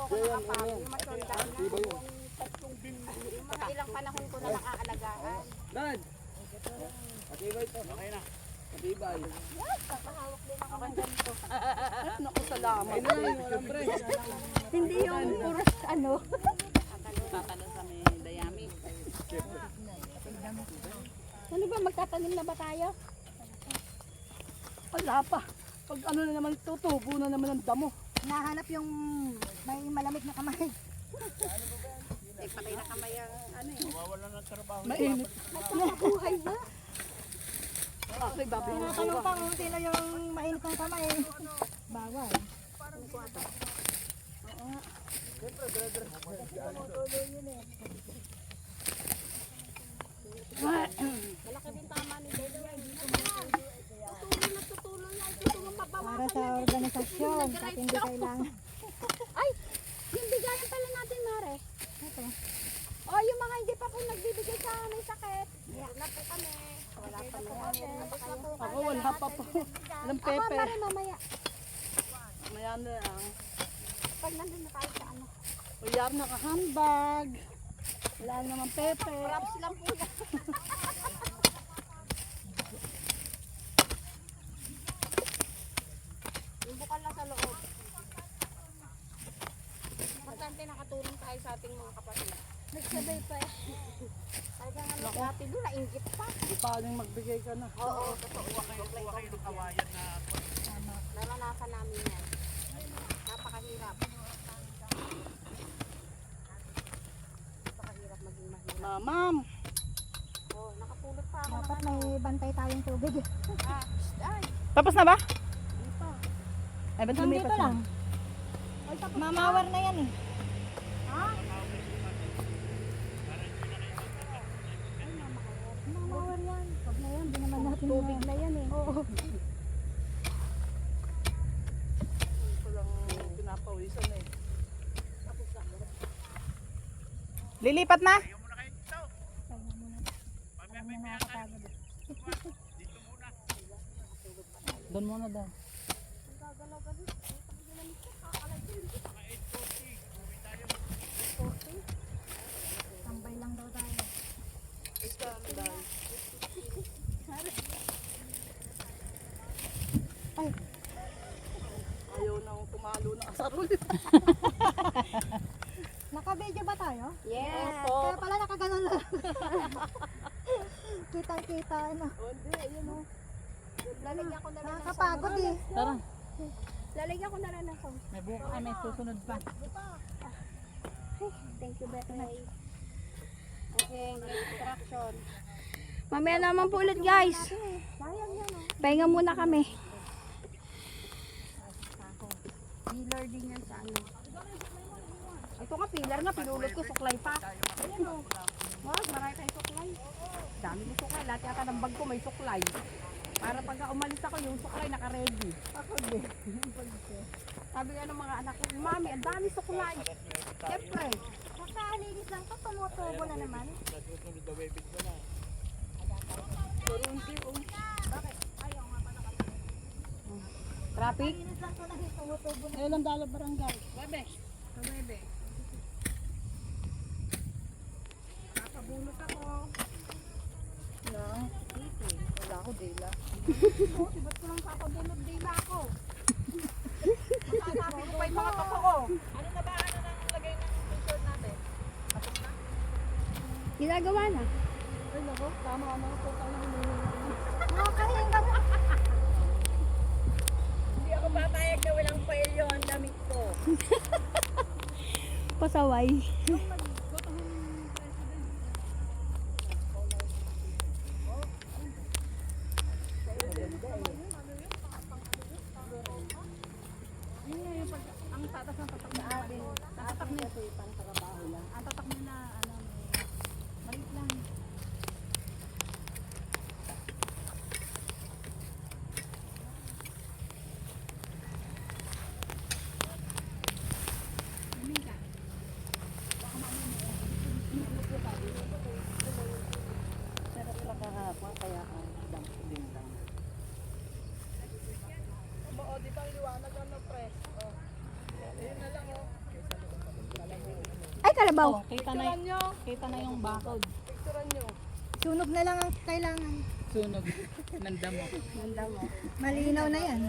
ako nakapag. Yung matundang na. Mga ilang panahon ko na nakaalagaan. Dad! Matibay to. Okay na. Matibay. Yes, kapahawak din ako ng ganito. Naku, salamat. Ay na, yung alambre. Hindi yung puros ano. Tatanong sa may dayami. Ano ba, magtatanim na ba tayo? Wala pa. Pag ano na naman, tutubo na naman ang damo. Nahanap yung may malamig na kamay. Eh, patay na kamay ang ano eh. Mawawala ng trabaho. Mainit. Nagkakabuhay ba? Ako'y babi. Tinatanong pa kung sino yung mainit ng kamay. Bawal. Malaki din tama ni Delia. Tutulong lang. Tutulong mabawasan. Para sa organisasyon, at hindi kailangan. Ay! Yung bigayan pala natin, Mare. Ito. Oh, yung mga hindi pa po nagbibigay sa may sakit. Wala na po kami. Wala pa po kami. Tapos na po Ako wala pa po. Walang Ako, pepe. Mare, mamaya. Maya na lang. Pag nandun na tayo sa ano. Uyar na ka-handbag. Wala naman pepe. Props lang po yan. Yung bukal lang sa loob. Importante nakatulong tayo sa ating mga kapatid. Nagsabay pa eh. Talagang ano, dati doon nainggit pa. Di pa nang magbigay ka na. Oo, totoo. Kuha kayo ng kawayan na Naranasan namin yan. Napakahirap. Napakahirap maging mahirap. Mamam. Oh, nakapulot pa ako Dapat ng may bantay tayong tubig. Ay, Tapos na ba? hindi pa. Ay, ba't Nandito lumipas na? lang. Mamawar na yan eh. Ha? Mamawar yan. Huwag na yan, di naman natin Tubig na yan eh. Oo. Walang pinapawisan eh. Lilipat na? Doon muna daw. Tambay lang daw tayo. Ayaw nang tumalo na asarol. Naka-video ba tayo? Yes. Kaya pala nakaganon lang. Kitang-kita ano. Hindi, ayun o. Lalagyan ko na rin ng Nakakapagod eh. Tara. Lalagyan ko na rin ng sauce. May buka ay may susunod pa. Thank you, Betty. Okay, instruction. Mamaya naman po ulit, guys. Sayang yan, oh. Pahinga muna kami. Pillar din yan sa ano. Ito nga, pillar nga. Pinulot ko, suklay pa. Ayan, oh. Wag, marami tayong suklay. Dami ko suklay. Lahat yata ng bag ko may suklay. Para pagka umalis ako, yung suklay naka-ready. Ako din. Sabi nga ng mga anak ko, Mami, ang dami suklay. Siyempre. Nakalinis lang to, tumutubo na naman. nagsusunod na webit mo na. Traffic? Linis lang to na tumutubo na. Ngayon ang dala barangay. Bebe. Bebe. Nakabulot ako. No. Wala ako dila. Ba't ko lang kakabulot dila ako? Masasabi ko pa yung mga totoo. Ano na ba? Ano nang lagay ng t-shirt natin? Ginagawa na. Ay nako, tama na. Total na Nakakahinga mo. Hindi ako papayag na walang pailyo ang damit ko. Pasaway. Ang tatas ng tatak na atin. Tatak na ito pang trabaho lang. Ang tatak mo na ano, maliit lang. Sarap lang kahapon kaya ang dump din lang. Oo, di ba liwanag ang na-press? Oh. Ayun na lang oh. kalabaw. Oh, kita na yung bakod. Sunog na lang ang kailangan. Sunog. Nanda mo. Ganda mo. Malinaw na yan.